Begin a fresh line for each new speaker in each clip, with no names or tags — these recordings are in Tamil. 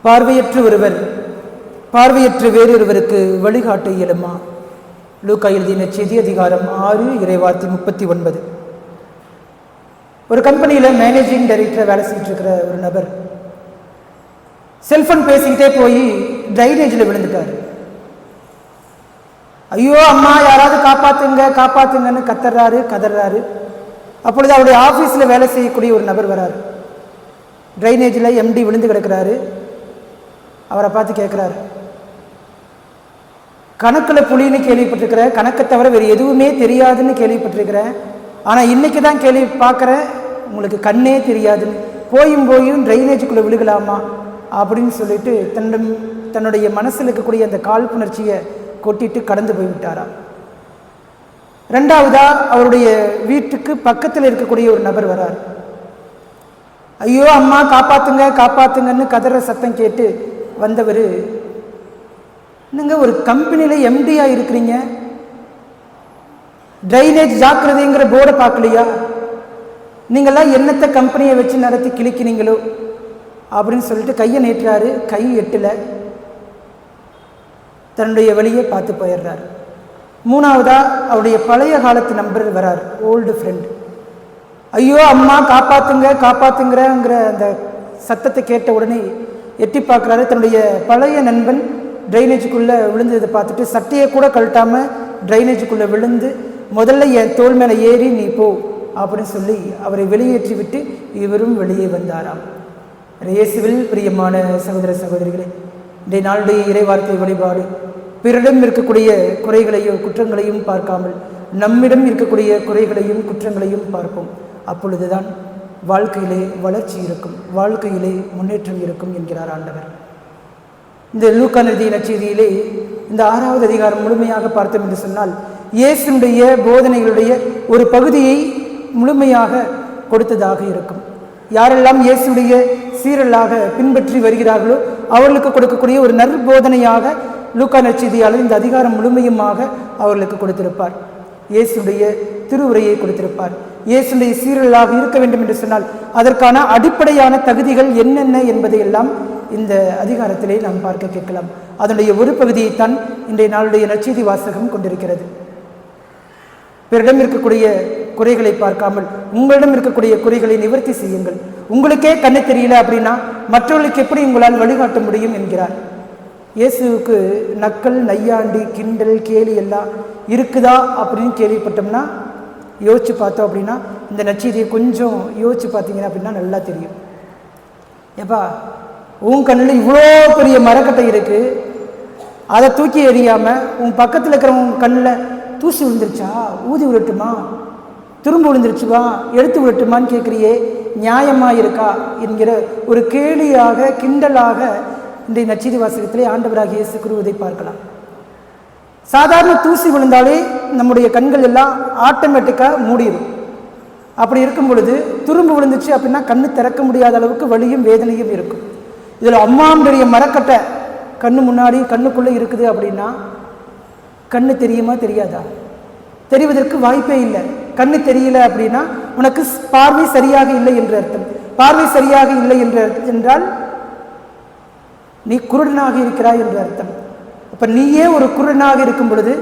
பார்வையற்ற ஒருவர் பார்வையற்ற வேறொருவருக்கு வழிகாட்ட இயலுமா? லூக்கா எழுதின செய்தி அதிகாரம் 6 இறைவார்த்தை 39. ஒரு கம்பெனியில் மேனேஜிங் டைரக்டராக வேலை செஞ்சுட்டு இருக்கிற ஒரு நபர் செல்போன் பேசிக்கிட்டே போய் ட்ரைனேஜில் விழுந்துட்டார். ஐயோ அம்மா யாராவது காப்பாத்துங்க காப்பாத்துங்கன்னு கதறாரு. அப்பொழுது அவருடைய ஆஃபீஸில் வேலை செய்யக்கூடிய ஒரு நபர் வராரு. ட்ரைனேஜில் எம்டி விழுந்து கிடக்கிறாரு. அவரை பார்த்து கேட்குறாரு, கணக்கில் புலின்னு கேள்விப்பட்டிருக்கிறேன், கணக்கை தவிர வேறு எதுவுமே தெரியாதுன்னு கேள்விப்பட்டிருக்கிறேன், ஆனால் இன்றைக்கி தான் பார்க்குறேன் உங்களுக்கு கண்ணே தெரியாதுன்னு, போயும் ட்ரைனேஜுக்குள்ளே விழுகலாமா அப்படின்னு சொல்லிட்டு தன்னுடைய மனசில் இருக்கக்கூடிய அந்த காழ்ப்புணர்ச்சியை கொட்டிட்டு கடந்து போய்விட்டாராம். ரெண்டாவதா அவருடைய வீட்டுக்கு பக்கத்தில் இருக்கக்கூடிய ஒரு நபர் வரார். ஐயோ அம்மா காப்பாத்துங்கன்னு கதற சத்தம் கேட்டு வந்தவர், நீங்கள் ஒரு கம்பெனியில் எம்டியாக இருக்கிறீங்க, ட்ரைனேஜ் ஜாக்கிரதைங்கிற போர்டை பார்க்கலையா? நீங்கள்லாம் என்னத்தை கம்பெனியை வச்சு நடத்தி கிழிக்கிறீங்களோ அப்படின்னு சொல்லிட்டு கையை நீட்டுறாரு. கை எட்டலை, தன்னுடைய வழியை பார்த்து போயிடுறாரு. மூணாவதா அவருடைய பழைய காலத்து நம்பர் வரார், ஓல்டு ஃப்ரெண்ட். ஐயோ அம்மா காப்பாத்துங்கிற அந்த சத்தத்தை கேட்ட உடனே எட்டி பார்க்குறாரு. தன்னுடைய பழைய நண்பன் ட்ரைனேஜுக்குள்ளே விழுந்ததை பார்த்துட்டு சட்டையை கூட கழட்டாமல் ட்ரைனேஜுக்குள்ளே விழுந்து, முதல்ல என் தோல் மேலே ஏறி நீ போ அப்படின்னு சொல்லி அவரை வெளியேற்றி விட்டு இவரும் வெளியே வந்தாராம். இயேசுவில் பிரியமான சகோதர சகோதரிகளே, இன்றைய நாளுடைய இறைவார்த்தை வழிபாடு பிறரிடம் இருக்கக்கூடிய குறைகளையோ குற்றங்களையும் பார்க்காமல் நம்மிடம் இருக்கக்கூடிய குறைகளையும் குற்றங்களையும் பார்ப்போம். அப்பொழுதுதான் வாழ்க்கையிலே வளர்ச்சி இருக்கும், வாழ்க்கையிலே முன்னேற்றம் இருக்கும் என்கிறார் ஆண்டவர். இந்த லூக்கா எழுதிய நற்செய்தியிலே இந்த 6வது அதிகாரம் முழுமையாக பார்த்தோம் என்று சொன்னால், இயேசுடைய போதனைகளுடைய ஒரு பகுதியை முழுமையாக கொடுத்ததாக இருக்கும். யாரெல்லாம் இயேசுடைய சீரலாக பின்பற்றி வருகிறார்களோ அவர்களுக்கு கொடுக்கக்கூடிய ஒரு நற்போதனையாக லூக்கா நற்செய்தியாளர் இந்த அதிகாரம் முழுமையுமாக அவர்களுக்கு கொடுத்திருப்பார். இயேசுடைய திருவுரையை கொடுத்திருப்பார். இயேசுடைய சீரலாக இருக்க வேண்டும் என்று சொன்னால் அதற்கான அடிப்படையான தகுதிகள் என்னென்ன என்பதையெல்லாம் இந்த அதிகாரத்திலே நாம் பார்க்க கேட்கலாம். அதனுடைய ஒரு பகுதியைத்தான் இன்றைய நாளுடைய நற்செய்தி வாசகம் கொண்டிருக்கிறது. பிறரிடம் இருக்கக்கூடிய குறைகளை பார்க்காமல் உங்களிடம் இருக்கக்கூடிய குறைகளை நிவர்த்தி செய்யுங்கள். உங்களுக்கே கண்ணு தெரியல அப்படின்னா மற்றவர்களுக்கு எப்படி உங்களால் வழிகாட்ட முடியும் என்கிறார். இயேசுவுக்கு நக்கல், நையாண்டி, கிண்டல், கேலி எல்லாம் இருக்குதா அப்படின்னு கேள்விப்பட்டோம்னா, யோசிச்சு பார்த்தோம் அப்படின்னா, இந்த நற்செய்தியை கொஞ்சம் யோசிச்சு பார்த்தீங்கன்னா அப்படின்னா நல்லா தெரியும். ஏப்பா உன் கண்ணில் இவ்வளோ பெரிய மரக்கட்டை இருக்குது, அதை தூக்கி எறியாமல் உன் பக்கத்தில் இருக்கிறவங்க கண்ணில் தூசி விழுந்துருச்சா, ஊதி விழட்டுமா, திரும்ப விழுந்துருச்சுவா, எடுத்து விழட்டுமான்னு கேட்குறியே, நியாயமாக இருக்கா என்கிற ஒரு கேலியாக கிண்டலாக இன்றைய நற்செய்தி வாசகத்திலே ஆண்டவராக இயேசு கூறுவதை பார்க்கலாம். சாதாரண தூசி விழுந்தாலே நம்முடைய கண்கள் எல்லாம் ஆட்டோமேட்டிக்காக மூடிடும். அப்படி இருக்கும் பொழுது திரும்ப விழுந்துச்சு அப்படின்னா கண்ணு திறக்க முடியாத அளவுக்கு வலியும் வேதனையும் இருக்கும். இதில் அம்மாவுடைய மரக்கட்டை கண்ணு முன்னாடி கண்ணுக்குள்ளே இருக்குது அப்படின்னா கண்ணு தெரியுமா தெரியாதா? தெரிவதற்கு வாய்ப்பே இல்லை. கண்ணு தெரியல அப்படின்னா உனக்கு பார்வை சரியாக இல்லை என்று அர்த்தம். பார்வை சரியாக இல்லை என்றால் நீ குருடனாக இருக்கிறாய் என்று அர்த்தம். அப்போ நீயே ஒரு குருடனாக இருக்கும் பொழுது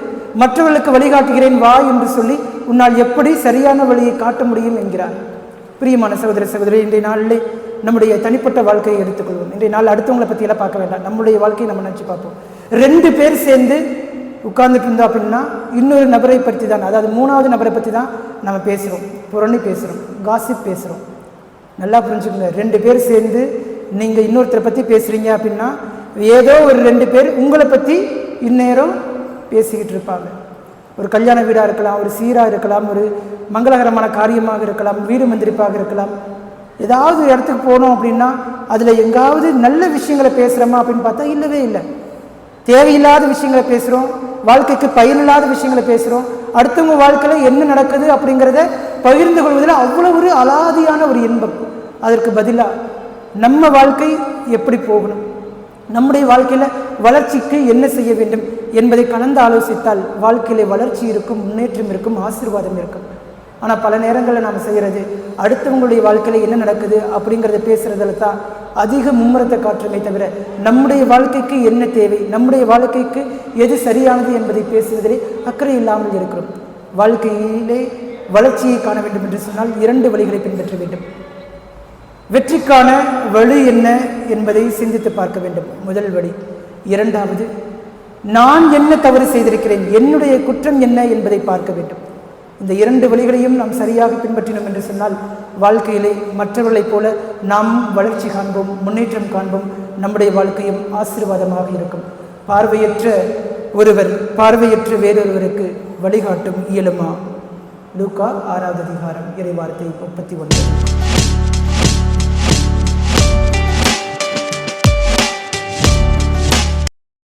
மற்றவர்களுக்கு வழிகாட்டுகிறேன் வா என்று சொல்லி உன்னால் எப்படி சரியான வழியை காட்ட முடியும் என்கிறார். பிரியமான சகோதர சகோதரி, இன்றைய நாளிலே நம்முடைய தனிப்பட்ட வாழ்க்கையை எடுத்துக்கொள்வோம். இன்றைய நாள் அடுத்தவங்களை பற்றியெல்லாம் பார்க்க வேண்டாம், நம்முடைய வாழ்க்கையை நம்ம நினச்சி பார்ப்போம். 2 பேர் சேர்ந்து உட்கார்ந்துட்டு இருந்தோம் அப்படின்னா இன்னொரு நபரை பற்றி தான், அதாவது 3வது நபரை பற்றி தான் நம்ம பேசுகிறோம், புரணி பேசுகிறோம், காசிப் பேசுகிறோம். நல்லா புரிஞ்சுக்கோங்க, 2 பேர் சேர்ந்து நீங்கள் இன்னொருத்தரை பற்றி பேசுகிறீங்க அப்படின்னா ஏதோ ஒரு 2 பேர் உங்களை பற்றி இந்நேரம் பேசிக்கிட்டு இருப்பாங்க. ஒரு கல்யாண வீடாக இருக்கலாம், ஒரு சீராக இருக்கலாம், ஒரு மங்களகரமான காரியமாக இருக்கலாம், வீடு மந்திரிப்பாக இருக்கலாம். ஏதாவது ஒரு இடத்துக்கு போனோம் அப்படின்னா அதில் எங்காவது நல்ல விஷயங்களை பேசுகிறோமா அப்படின்னு பார்த்தா இல்லவே இல்லை. தேவையில்லாத விஷயங்களை பேசுகிறோம், வாழ்க்கைக்கு பயனில்லாத விஷயங்களை பேசுகிறோம். அடுத்தவங்க வாழ்க்கையில் என்ன நடக்குது அப்படிங்கிறத பகிர்ந்து கொள்வதில் அவ்வளோ ஒரு அலாதியான ஒரு இன்பம். அதற்கு பதிலாக நம்ம வாழ்க்கை எப்படி போகணும், நம்முடைய வாழ்க்கையில் வளர்ச்சிக்கு என்ன செய்ய வேண்டும் என்பதை கலந்து ஆலோசித்தால் வாழ்க்கையிலே வளர்ச்சி இருக்கும், முன்னேற்றம் இருக்கும், ஆசீர்வாதம் இருக்கும். ஆனால் பல நேரங்களில் நாம் செய்கிறது அடுத்தவங்களுடைய வாழ்க்கையில் என்ன நடக்குது அப்படிங்கிறத பேசுகிறதுல தான் அதிக மும்முரத்தை காட்டுமே தவிர நம்முடைய வாழ்க்கைக்கு என்ன தேவை, நம்முடைய வாழ்க்கைக்கு எது சரியானது என்பதை பேசுவதிலே அக்கறை இல்லாமல் இருக்கிறோம். வாழ்க்கையிலே வளர்ச்சியை காண வேண்டும் என்று சொன்னால் 2 வழிகளை பின்பற்ற வேண்டும். வெற்றிக்கான வழி என்ன என்பதை சிந்தித்து பார்க்க வேண்டும், முதல் வழி. 2வது, நான் என்ன தவறு செய்திருக்கிறேன், என்னுடைய குற்றம் என்ன என்பதை பார்க்க வேண்டும். இந்த 2 வழிகளையும் நாம் சரியாக பின்பற்றினோம் என்று சொன்னால் வாழ்க்கையிலே மற்றவர்களைப் போல நாம் வளர்ச்சி காண்போம், முன்னேற்றம் காண்போம். நம்முடைய வாழ்க்கையும் ஆசீர்வாதமாக இருக்கும். பார்வையற்ற ஒருவர் பார்வையற்ற வேறொருவருக்கு வழிகாட்டும் இயலுமா? லூக்கா 6வது அதிகாரம் இறைவார்த்தை 39.